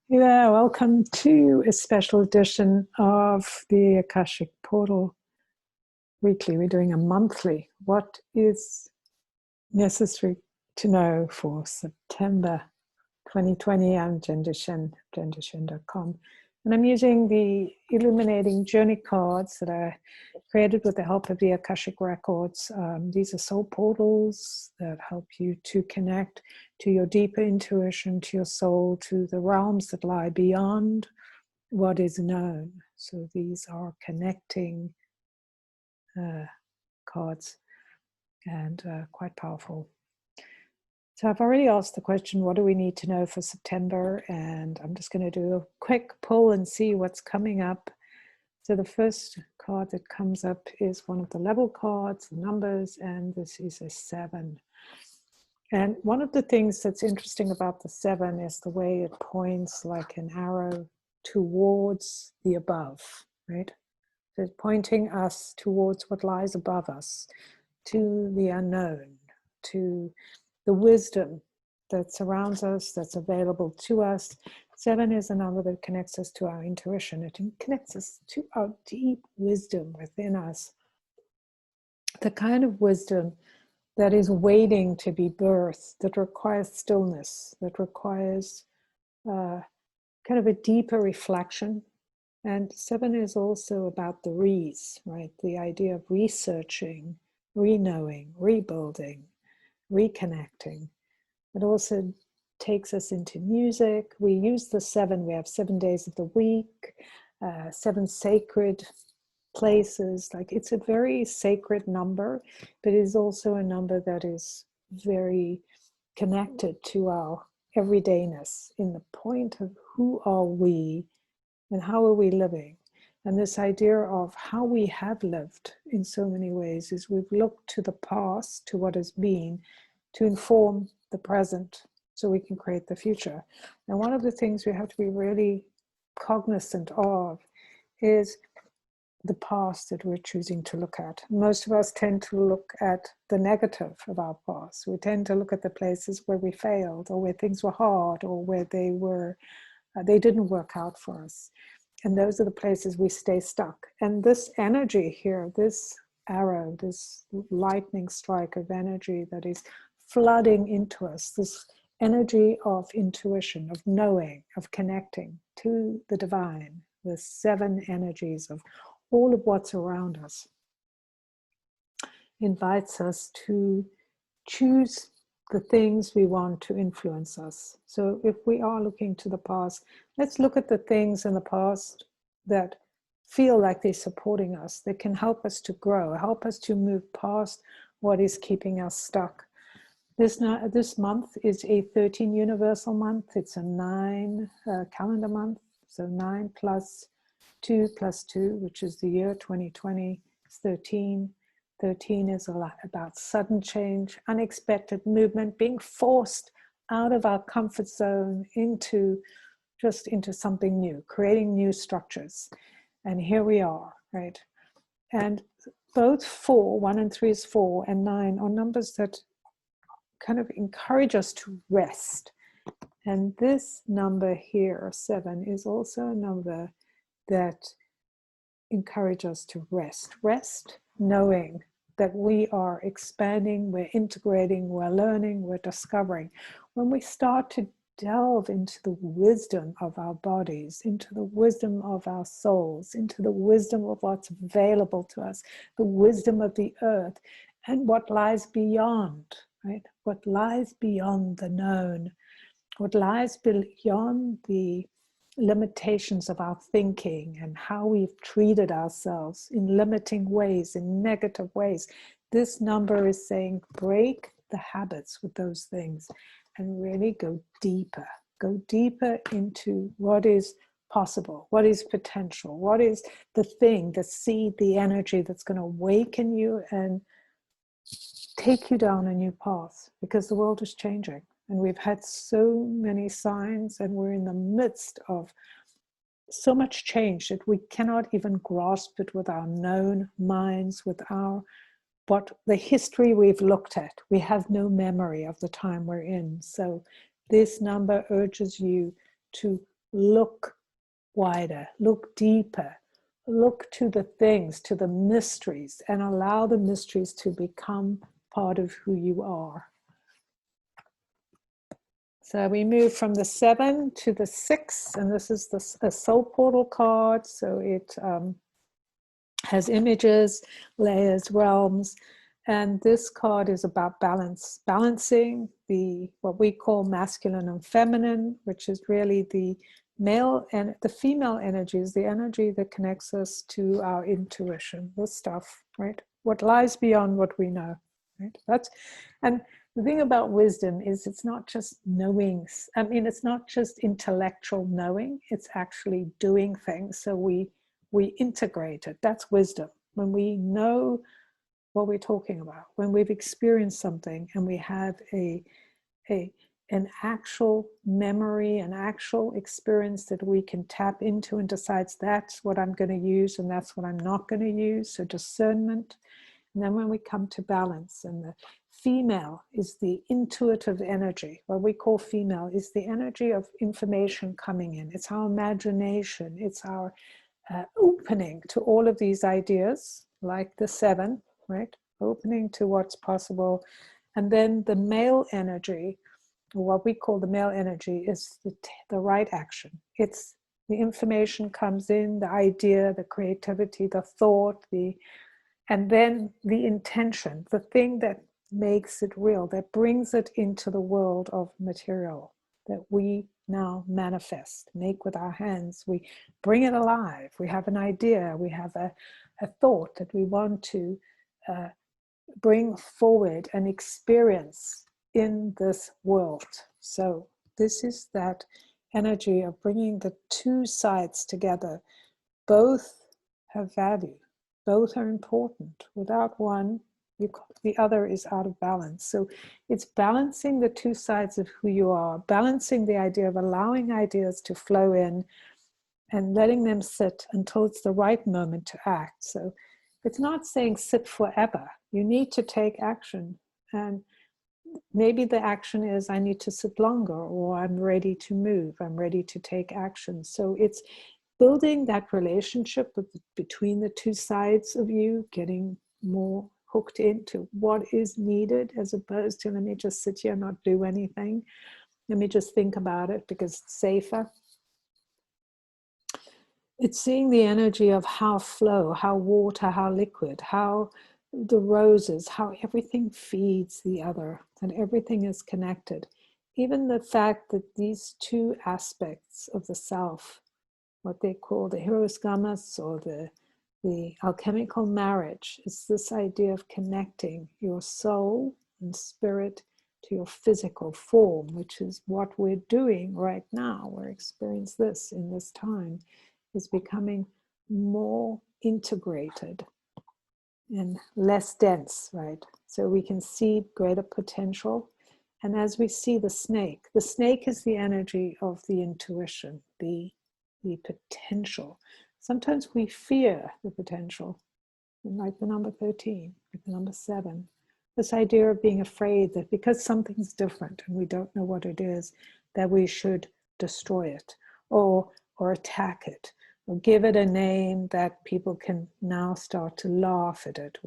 Yeah, welcome to a special edition of the Akashic Portal Weekly. We're doing a monthly. What is necessary to know for September 2020? I'm Jen Duchene, jenduchene.com. And I'm using the illuminating journey cards that I created with the help of the Akashic Records. These are soul portals that help you to connect to your deeper intuition, to your soul, to the realms that lie beyond what is known. So these are connecting cards and quite powerful. So I've already asked the question, what do we need to know for September? And I'm just going to do a quick pull and see what's coming up. So the first card that comes up is one of the level cards, the numbers, and this is a 7. And one of the things that's interesting about the 7 is the way it points like an arrow towards the above, right? So it's pointing us towards what lies above us, to the unknown, to the wisdom that surrounds us, that's available to us. 7 is a number that connects us to our intuition. It connects us to our deep wisdom within us. The kind of wisdom that is waiting to be birthed, that requires stillness, that requires kind of a deeper reflection. And 7 is also about the re's, right? The idea of researching, re-knowing, rebuilding, reconnecting. It also takes us into music. We use the 7, we have 7 days of the week, 7 sacred places. Like, it's a very sacred number, but it is also a number that is very connected to our everydayness in the point of who are we and how are we living. And this idea of how we have lived in so many ways is we've looked to the past, to what has been, to inform the present so we can create the future. And one of the things we have to be really cognizant of is the past that we're choosing to look at. Most of us tend to look at the negative of our past. We tend to look at the places where we failed, or where things were hard, or where they didn't work out for us. And those are the places we stay stuck. And this energy here, this arrow, this lightning strike of energy that is flooding into us, this energy of intuition, of knowing, of connecting to the divine, the 7 energies of all of what's around us, invites us to choose the things we want to influence us. So if we are looking to the past, let's look at the things in the past that feel like they're supporting us, that can help us to grow, help us to move past what is keeping us stuck. This month is a 13 universal month. It's a 9 calendar month. So 9 plus 2 plus 2, which is the year 2020, is 13. 13 is a lot about sudden change, unexpected movement, being forced out of our comfort zone into something new, creating new structures. And here we are, right? And both 4, 1 and 3 is 4, and 9 are numbers that kind of encourage us to rest. And this number here, 7, is also a number that encourages us to rest. Rest, knowing that we are expanding, we're integrating, we're learning, we're discovering. When we start to delve into the wisdom of our bodies, into the wisdom of our souls, into the wisdom of what's available to us, the wisdom of the earth, and what lies beyond, right? What lies beyond the known, what lies beyond the limitations of our thinking and how we've treated ourselves in limiting ways, in negative ways. This number is saying break the habits with those things and really go deeper into what is possible, what is potential, what is the thing, the seed, the energy that's going to awaken you and take you down a new path, because the world is changing. And we've had so many signs, and we're in the midst of so much change that we cannot even grasp it with our known minds, with the history we've looked at. We have no memory of the time we're in. So this number urges you to look wider, look deeper, look to the things, to the mysteries, and allow the mysteries to become part of who you are. So we move from the 7 to the 6, and this is a soul portal card. So it has images, layers, realms, and this card is about balance, balancing the what we call masculine and feminine, which is really the male and the female energy is the energy that connects us to our intuition, the stuff, right? What lies beyond what we know, right? And the thing about wisdom is it's not just knowing. I mean, it's not just intellectual knowing, it's actually doing things. So we integrate it. That's wisdom. When we know what we're talking about, when we've experienced something and we have an actual memory, an actual experience that we can tap into and decides that's what I'm going to use and that's what I'm not going to use. So discernment. And then when we come to balance, and the female is the intuitive energy. What we call female is the energy of information coming in. It's our imagination. It's our opening to all of these ideas, like the 7, right? Opening to what's possible. And then the male energy, or what we call the male energy, is the right action. It's the information comes in, the idea, the creativity, the thought, and then the intention, the thing that makes it real, that brings it into the world of material that we now manifest, make with our hands. We bring it alive. We have an idea. We have a thought that we want to bring forward and experience in this world. So this is that energy of bringing the two sides together. Both have value. Both are important. Without one, the other is out of balance. So it's balancing the two sides of who you are, balancing the idea of allowing ideas to flow in and letting them sit until it's the right moment to act. So it's not saying sit forever. You need to take action. And maybe the action is I need to sit longer, or I'm ready to move. I'm ready to take action. So it's building that relationship between the two sides of you, getting more hooked into what is needed, as opposed to let me just sit here and not do anything. Let me just think about it because it's safer. It's seeing the energy of how flow, how water, how liquid, how the roses, how everything feeds the other, and everything is connected. Even the fact that these two aspects of the self, what they call the Hieros Gamas, or the alchemical marriage, is this idea of connecting your soul and spirit to your physical form, which is what we're doing right now. We're experiencing this in this time, is becoming more integrated and less dense, right? So we can see greater potential. And as we see the snake is the energy of the intuition, the potential. Sometimes we fear the potential, like the number 13, like the number 7. This idea of being afraid that because something's different and we don't know what it is, that we should destroy it or attack it, or give it a name that people can now start to laugh at it.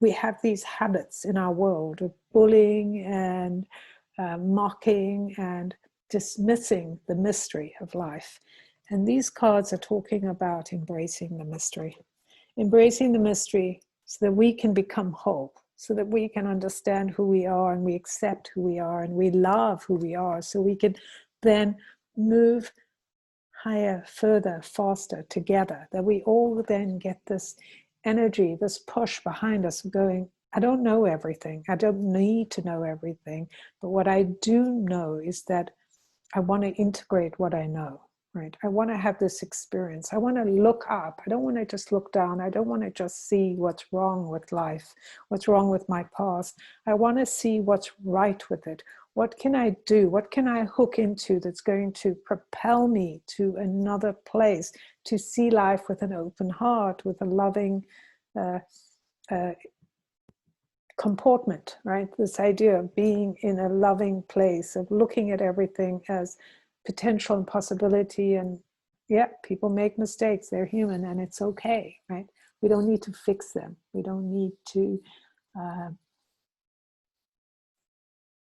We have these habits in our world of bullying and mocking and dismissing the mystery of life. And these cards are talking about embracing the mystery so that we can become whole, so that we can understand who we are and we accept who we are and we love who we are, so we can then move higher, further, faster together, that we all then get this energy, this push behind us going, I don't know everything. I don't need to know everything. But what I do know is that I want to integrate what I know, right? I want to have this experience. I want to look up. I don't want to just look down. I don't want to just see what's wrong with life, what's wrong with my past. I want to see what's right with it. What can I do? What can I hook into that's going to propel me to another place, to see life with an open heart, with a loving comportment, right? This idea of being in a loving place, of looking at everything as potential and possibility. And yeah, people make mistakes, they're human, and it's okay, right? We don't need to fix them. We don't need to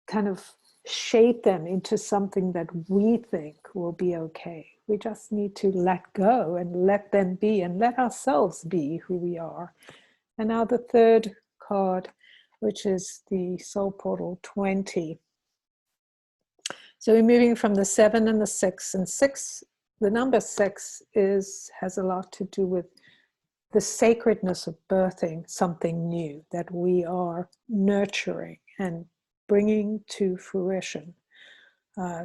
kind of shape them into something that we think will be okay. We just need to let go and let them be, and let ourselves be who we are. And now the third card, which is the Soul Portal 20. So we're moving from the 7 and the 6. And 6, the number 6 has a lot to do with the sacredness of birthing something new that we are nurturing and bringing to fruition.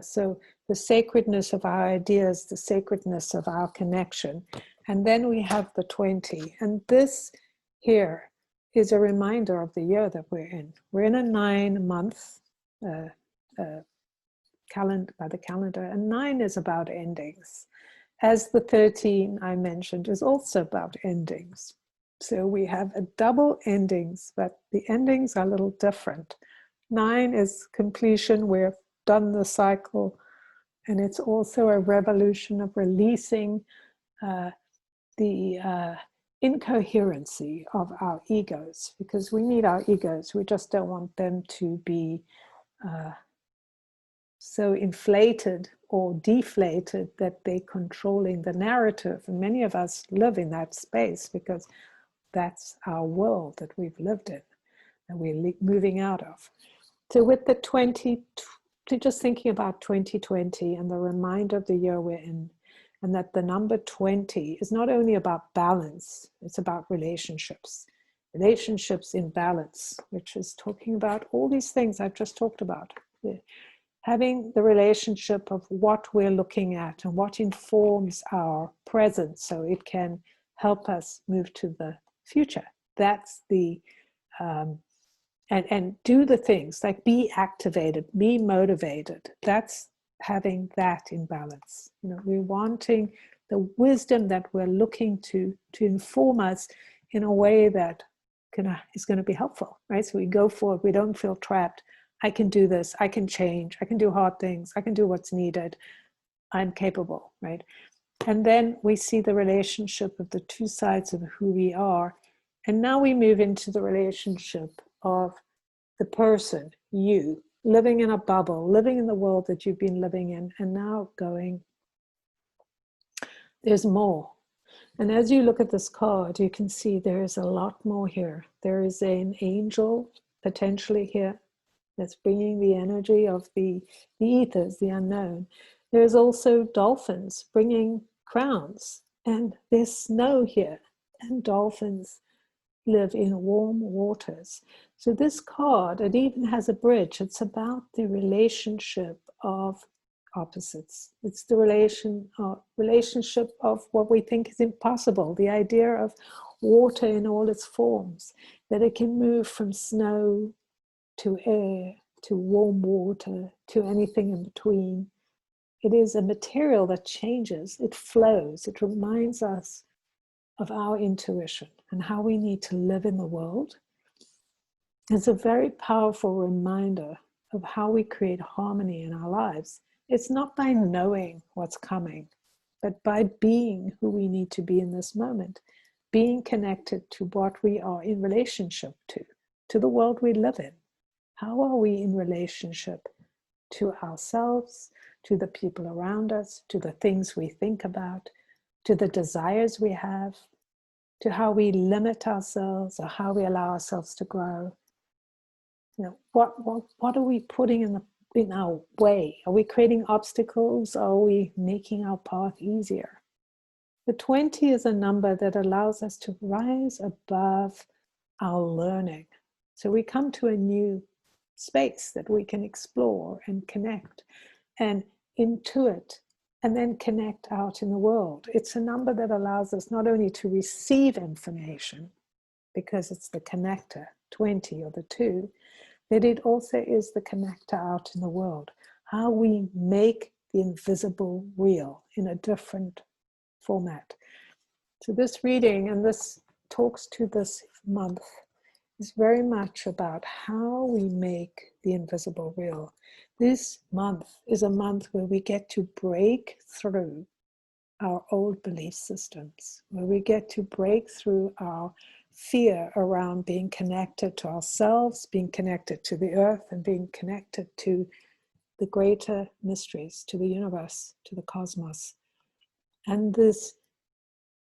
So the sacredness of our ideas, the sacredness of our connection. And then we have the 20. And this here is a reminder of the year that we're in. We're in a 9-month calendar, by the calendar, and 9 is about endings. As the 13 I mentioned is also about endings. So we have a double endings, but the endings are a little different. 9 is completion, we've done the cycle, and it's also a revolution of releasing the incoherency of our egos, because we need our egos. We just don't want them to be so inflated or deflated that they're controlling the narrative. And many of us live in that space because that's our world that we've lived in and we're moving out of. So with the 20, just thinking about 2020 and the reminder of the year we're in, and that the number 20 is not only about balance, it's about relationships in balance, which is talking about all these things I've just talked about. Having the relationship of what we're looking at and what informs our present so it can help us move to the future. That's the, and do the things, like be activated, be motivated. That's having that in balance. You know, we're wanting the wisdom that we're looking to inform us in a way that is going to be helpful, right? So we go forward, we don't feel trapped. I can do this, I can change, I can do hard things, I can do what's needed, I'm capable, right? And then we see the relationship of the two sides of who we are. And now we move into the relationship of the person, you, living in a bubble, living in the world that you've been living in, and now going, there's more. And as you look at this card, you can see there is a lot more here. There is an angel potentially here that's bringing the energy of the ethers, the unknown. There's also dolphins bringing crowns, and there's snow here, and dolphins live in warm waters. So this card, it even has a bridge. It's about the relationship of opposites. It's the relationship of what we think is impossible, the idea of water in all its forms, that it can move from snow to air, to warm water, to anything in between. It is a material that changes, it flows, it reminds us of our intuition and how we need to live in the world. It's a very powerful reminder of how we create harmony in our lives. It's not by knowing what's coming, but by being who we need to be in this moment, being connected to what we are in relationship to the world we live in. How are we in relationship to ourselves, to the people around us, to the things we think about, to the desires we have, to how we limit ourselves or how we allow ourselves to grow? You know, what are we putting in our way? Are we creating obstacles? Or are we making our path easier? The 20 is a number that allows us to rise above our learning. So we come to a new space that we can explore and connect and intuit and then connect out in the world. It's a number that allows us not only to receive information, because it's the connector, 20 or the 2, that it also is the connector out in the world. How we make the invisible real in a different format. So this reading, and this talks to this month, is very much about how we make the invisible real. This month is a month where we get to break through our old belief systems, where we get to break through our fear around being connected to ourselves, being connected to the earth, and being connected to the greater mysteries, to the universe, to the cosmos. And this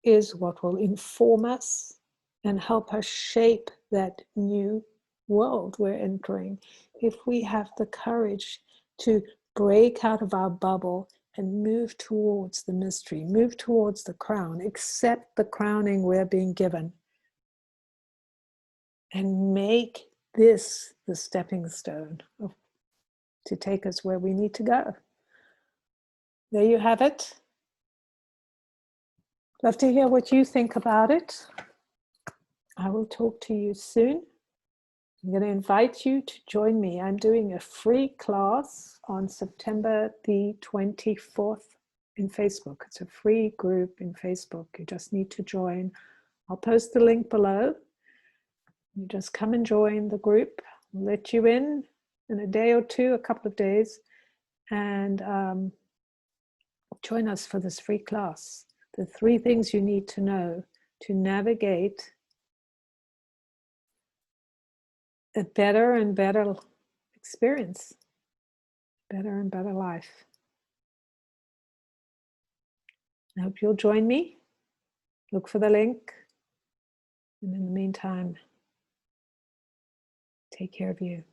is what will inform us and help us shape that new world we're entering. If we have the courage to break out of our bubble and move towards the mystery, move towards the crown, accept the crowning we're being given, and make this the stepping stone to take us where we need to go. There you have it. Love to hear what you think about it. I will talk to you soon. I'm going to invite you to join me. I'm doing a free class on September the 24th in Facebook. It's a free group in Facebook. You just need to join. I'll post the link below. You just come and join the group. I'll let you in a day or two, a couple of days, and join us for this free class. The 3 things you need to know to navigate a better and better experience, better and better life. I hope you'll join me. Look for the link. And in the meantime, take care of you.